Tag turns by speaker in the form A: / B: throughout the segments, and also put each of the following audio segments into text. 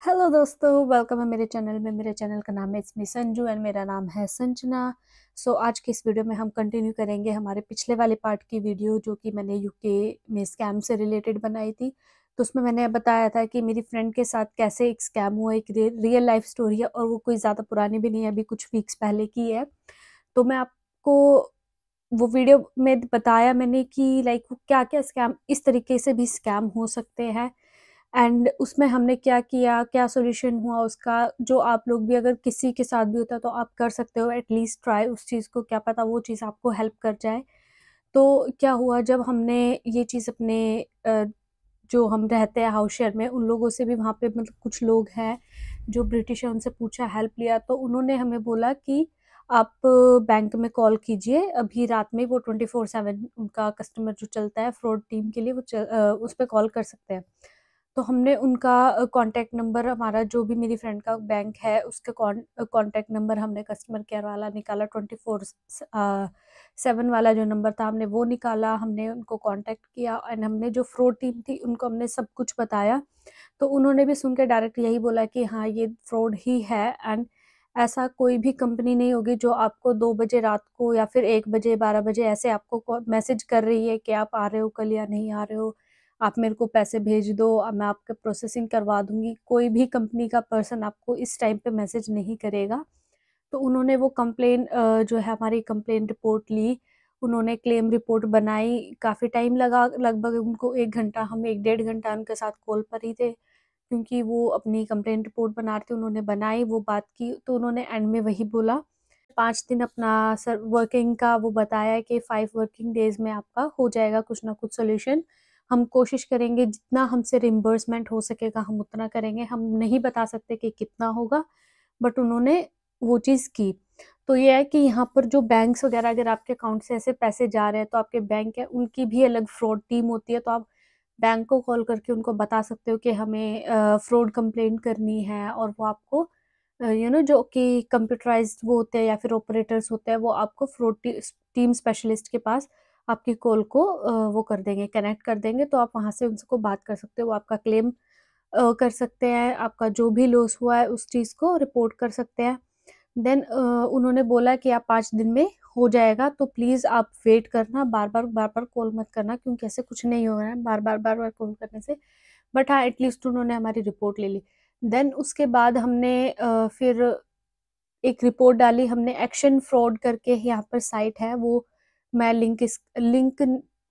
A: Hello दोस्तों, welcome है मेरे चैनल में। मेरे चैनल का नाम है इट्स मी संजू एंड मेरा नाम है संजना। आज की इस वीडियो में हम कंटिन्यू करेंगे हमारे पिछले वाले पार्ट की वीडियो जो कि मैंने यूके में स्कैम से रिलेटेड बनाई थी। तो उसमें मैंने बताया था कि मेरी फ्रेंड के साथ कैसे एक स्कैम हुआ, एक रियल लाइफ स्टोरी है और वो कोई ज़्यादा पुरानी भी नहीं है, अभी कुछ वीक्स पहले की है। तो मैं आपको वो वीडियो में बताया मैंने कि लाइक क्या क्या स्कैम, इस तरीके से भी स्कैम हो सकते हैं एंड उसमें हमने क्या किया, क्या सॉल्यूशन हुआ उसका। जो आप लोग भी अगर किसी के साथ भी होता है तो आप कर सकते हो, एटलीस्ट ट्राई उस चीज़ को, क्या पता वो चीज़ आपको हेल्प कर जाए। तो क्या हुआ, जब हमने ये चीज़ अपने जो हम रहते हैं हाउस शेयर में उन लोगों से भी, वहाँ पे मतलब कुछ लोग हैं जो ब्रिटिश है, उनसे पूछा, हेल्प लिया, तो उन्होंने हमें बोला कि आप बैंक में कॉल कीजिए अभी रात में। वो 24/7 उनका कस्टमर जो चलता है फ्रॉड टीम के लिए, वो उस पर कॉल कर सकते हैं। तो हमने उनका कॉन्टैक्ट नंबर, हमारा जो भी मेरी फ्रेंड का बैंक है उसके कॉन्टैक्ट नंबर हमने कस्टमर केयर वाला निकाला, 24/7 वाला जो नंबर था हमने वो निकाला। हमने उनको कॉन्टैक्ट किया एंड हमने जो फ्रॉड टीम थी उनको हमने सब कुछ बताया। तो उन्होंने भी सुन के डायरेक्ट यही बोला कि हाँ ये फ्रॉड ही है एंड ऐसा कोई भी कंपनी नहीं होगी जो आपको 2 बजे रात को या फिर 1 बजे 12 बजे ऐसे आपको मैसेज कर रही है कि आप आ रहे हो कल या नहीं आ रहे हो, आप मेरे को पैसे भेज दो, अब मैं आपका प्रोसेसिंग करवा दूंगी। कोई भी कंपनी का पर्सन आपको इस टाइम पे मैसेज नहीं करेगा। तो उन्होंने वो कंप्लेन जो है हमारी कंप्लेन रिपोर्ट ली, उन्होंने क्लेम रिपोर्ट बनाई। काफ़ी टाइम लगा, लगभग उनको 1 घंटा, हम 1 डेढ़ घंटा उनके साथ कॉल पर ही थे क्योंकि वो अपनी कंप्लेन रिपोर्ट बना रहे थे। उन्होंने बनाई, वो बात की, तो उन्होंने एंड में वही बोला 5 दिन अपना सर वर्किंग का वो बताया कि 5 वर्किंग डेज में आपका हो जाएगा कुछ ना कुछ सोल्यूशन। हम कोशिश करेंगे जितना हमसे रिम्बर्समेंट हो सकेगा हम उतना करेंगे, हम नहीं बता सकते कि कितना होगा, बट उन्होंने वो चीज़ की। तो ये है कि यहाँ पर जो बैंक्स वगैरह, अगर आपके अकाउंट से ऐसे पैसे जा रहे हैं तो आपके बैंक है उनकी भी अलग फ्रॉड टीम होती है। तो आप बैंक को कॉल करके उनको बता सकते हो कि हमें फ्रॉड कंप्लेंट करनी है, और वो आपको जो कि कंप्यूटराइज्ड वो होते हैं या फिर ऑपरेटर्स होते हैं, वो आपको फ्रॉड टीम स्पेशलिस्ट के पास आपकी कॉल को वो कर देंगे, कनेक्ट कर देंगे। तो आप वहाँ से उनको बात कर सकते हो, वो आपका क्लेम कर सकते हैं, आपका जो भी लॉस हुआ है उस चीज़ को रिपोर्ट कर सकते हैं। देन उन्होंने बोला कि आप 5 दिन में हो जाएगा, तो प्लीज़ आप वेट करना, बार बार कॉल मत करना क्योंकि ऐसे कुछ नहीं हो रहा है बार बार कॉल करने से। बट हाँ, एटलीस्ट उन्होंने हमारी रिपोर्ट ले ली। देन उसके बाद हमने फिर एक रिपोर्ट डाली हमने, एक्शन फ्रॉड करके यहाँ पर साइट है, वो मैं लिंक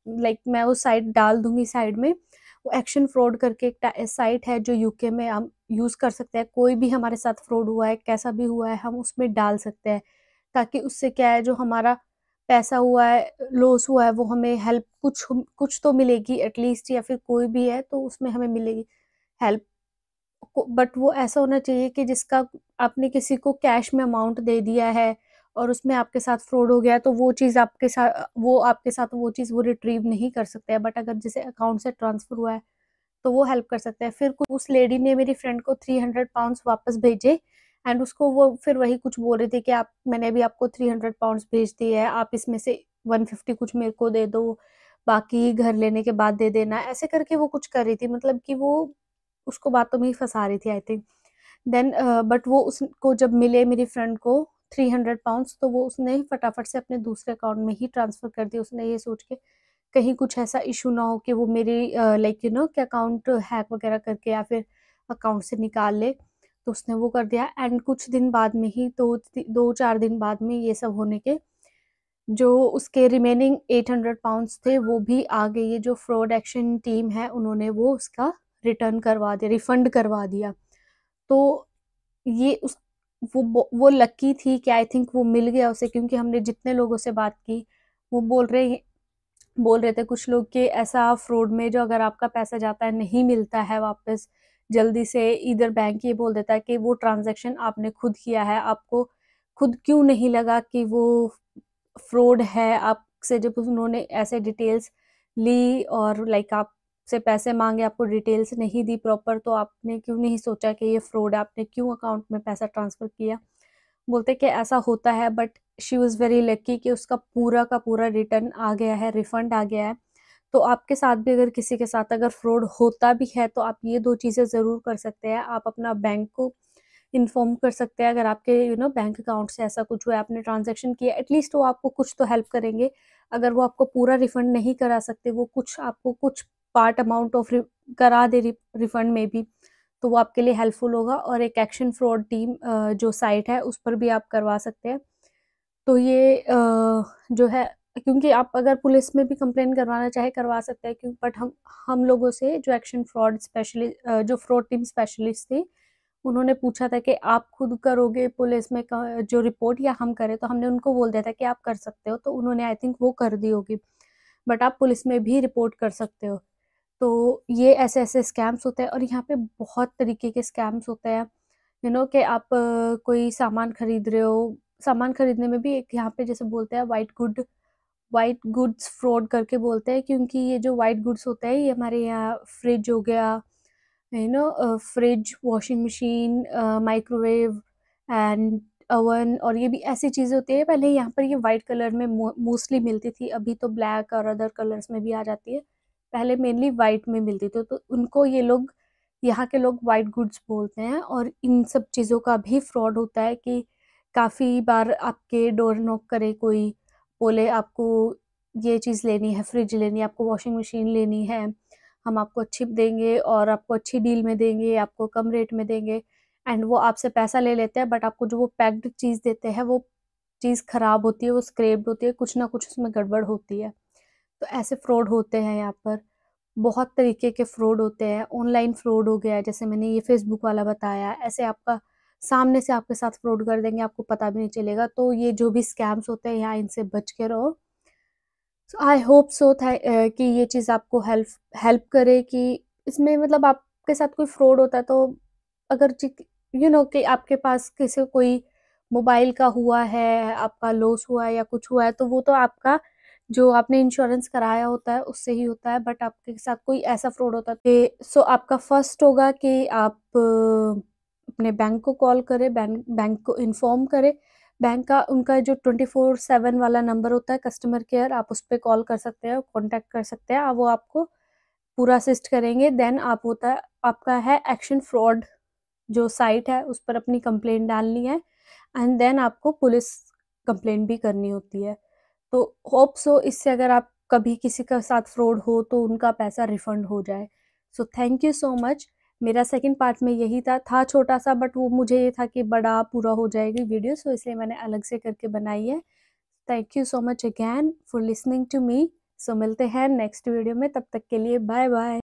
A: लाइक मैं वो साइट डाल दूंगी साइड में। वो एक्शन फ्रॉड करके एक साइट है जो यूके में हम यूज कर सकते हैं। कोई भी हमारे साथ फ्रॉड हुआ है, कैसा भी हुआ है, हम उसमें डाल सकते हैं, ताकि उससे क्या है, जो हमारा पैसा हुआ है, लॉस हुआ है, वो हमें हेल्प कुछ कुछ तो मिलेगी एटलीस्ट, या फिर कोई भी है तो उसमें हमें मिलेगी हेल्प। बट वो ऐसा होना चाहिए कि जिसका आपने किसी को कैश में अमाउंट दे दिया है और उसमें आपके साथ फ्रॉड हो गया, तो वो चीज़ आपके साथ वो चीज़ वो रिट्रीव नहीं कर सकते हैं। बट अगर जैसे अकाउंट से ट्रांसफर हुआ है तो वो हेल्प कर सकते हैं। फिर उस लेडी ने मेरी फ्रेंड को £300 वापस भेजे एंड उसको वो फिर वही कुछ बोल रही थी कि आप, मैंने अभी आपको £300 भेज दिए है, आप इसमें से 150 कुछ मेरे को दे दो, बाकी घर लेने के बाद दे देना, ऐसे करके वो कुछ कर रही थी, मतलब कि वो उसको बातों में ही फंसा रही थी आई थिंक। देन बट वो उसको जब मिले मेरी फ्रेंड को £300, तो वो उसने फटाफट से अपने दूसरे अकाउंट में ही ट्रांसफर कर दिया, उसने ये सोच के कहीं कुछ ऐसा इशू ना हो कि वो मेरी लाइक कि अकाउंट हैक वगैरह करके या फिर अकाउंट से निकाल ले। तो उसने वो कर दिया एंड कुछ दिन बाद में ही, 2-4 दिन बाद में ये सब होने के, जो उसके रिमेनिंग £800 थे वो भी आ गई है। जो फ्रॉड एक्शन टीम है उन्होंने वो उसका रिटर्न करवा दिया, रिफंड करवा दिया। तो ये उस वो लकी थी कि आई थिंक वो मिल गया उसे, क्योंकि हमने जितने लोगों से बात की वो बोल रहे थे कुछ लोग कि ऐसा फ्रॉड में जो अगर आपका पैसा जाता है नहीं मिलता है वापस जल्दी से, इधर बैंक ये बोल देता है कि वो ट्रांजैक्शन आपने खुद किया है, आपको खुद क्यों नहीं लगा कि वो फ्रॉड है। आपसे जब उन्होंने ऐसे डिटेल्स ली और लाइक आपसे पैसे मांगे, आपको डिटेल्स नहीं दी प्रॉपर, तो आपने क्यों नहीं सोचा कि ये फ्रॉड है, आपने क्यों अकाउंट में पैसा ट्रांसफर किया। बोलते कि ऐसा होता है, but she was very lucky कि उसका पूरा का पूरा रिटर्न आ गया है, रिफंड आ गया है। तो आपके साथ भी अगर किसी के साथ अगर फ्रॉड होता भी है तो आप ये 2 चीज़ें ज़रूर कर सकते हैं। आप अपना बैंक को इन्फॉर्म कर सकते हैं अगर आपके बैंक अकाउंट से ऐसा कुछ हुआ है, आपने ट्रांज़ैक्शन किया, एटलीस्ट वो आपको कुछ तो हेल्प करेंगे। अगर वो आपको पूरा रिफंड नहीं करा सकते, वो कुछ आपको कुछ पार्ट अमाउंट ऑफ करा दे रिफंड में भी, तो वो आपके लिए हेल्पफुल होगा। और एक एक्शन फ्रॉड टीम जो साइट है उस पर भी आप करवा सकते हैं। तो ये जो है, क्योंकि आप अगर पुलिस में भी कंप्लेन करवाना चाहे करवा सकते हैं, बट हम लोगों से जो एक्शन फ्रॉड जो फ्रॉड टीम स्पेशलिस्ट थी, उन्होंने पूछा था कि आप खुद करोगे पुलिस में जो रिपोर्ट या हम करें, तो हमने उनको बोल दिया था कि आप कर सकते हो, तो उन्होंने आई थिंक वो कर दी होगी, बट आप पुलिस में भी रिपोर्ट कर सकते हो। तो ये ऐसे-ऐसे स्कैम्स होते हैं और यहाँ पे बहुत तरीके के स्कैम्स होते हैं। कि आप कोई सामान खरीद रहे हो, सामान खरीदने में भी एक यहाँ पे जैसे बोलते हैं व्हाइट गुड्स फ्रॉड करके बोलते हैं, क्योंकि ये जो व्हाइट गुड्स होता है ये हमारे यहाँ फ्रिज हो गया, fridge, washing machine, microwave and oven, और ये भी ऐसी चीज़ें होती है। पहले यहाँ पर ये व्हाइट कलर में मोस्टली मिलती थी, अभी तो ब्लैक और अदर कलर्स में भी आ जाती है। पहले मेनली व्हाइट में मिलती थी, तो उनको ये लोग, यहाँ के लोग व्हाइट गुड्स बोलते हैं। और इन सब चीज़ों का भी फ्रॉड होता है कि काफ़ी बार आपके डोर नॉक करे कोई, बोले आपको ये चीज़ लेनी है, फ्रिज लेनी है, आपको वॉशिंग मशीन लेनी है, हम आपको अच्छी देंगे और आपको अच्छी डील में देंगे, आपको कम रेट में देंगे, एंड वो आपसे पैसा ले लेते हैं, बट आपको जो वो पैक्ड चीज़ देते हैं वो चीज़ खराब होती है, वो स्क्रैप्ड होती है, कुछ ना कुछ उसमें गड़बड़ होती है। तो ऐसे फ्रॉड होते हैं यहाँ पर। बहुत तरीके के फ्रॉड होते हैं, ऑनलाइन फ्रॉड हो गया, जैसे मैंने ये फेसबुक वाला बताया, ऐसे आपका सामने से आपके साथ फ्रॉड कर देंगे, आपको पता भी नहीं चलेगा। तो ये जो भी स्कैम्स होते हैं यहाँ, इनसे बच के रहो। सो आई होप सो था कि ये चीज़ आपको हेल्प हेल्प करे कि इसमें मतलब आपके साथ कोई फ्रॉड होता है तो अगर कि आपके पास किसी कोई मोबाइल का हुआ है, आपका लॉस हुआ है या कुछ हुआ है, तो वो तो आपका जो आपने इंश्योरेंस कराया होता है उससे ही होता है। बट आपके साथ कोई ऐसा फ्रॉड होता है कि सो आपका फर्स्ट होगा कि आप अपने बैंक को कॉल करें, बैंक को इन्फॉर्म करें। बैंक का उनका जो 24/7 वाला नंबर होता है कस्टमर केयर, आप उस पे कॉल कर सकते हैं, कॉन्टैक्ट कर सकते हैं, वो आपको पूरा असिस्ट करेंगे। देन आपका है एक्शन फ्रॉड जो साइट है, उस पर अपनी कंप्लेंट डालनी है, एंड देन आपको पुलिस कंप्लेंट भी करनी होती है। तो होप सो इससे अगर आप कभी किसी के साथ फ्रॉड हो तो उनका पैसा रिफंड हो जाए। So thank you so much. मेरा सेकंड पार्ट में यही था छोटा-सा, बट वो मुझे ये था कि बड़ा पूरा हो जाएगी वीडियो, सो इसलिए मैंने अलग से करके बनाई है। Thank you so much again for listening to me. So मिलते हैं नेक्स्ट वीडियो में, तब तक के लिए बाय-बाय।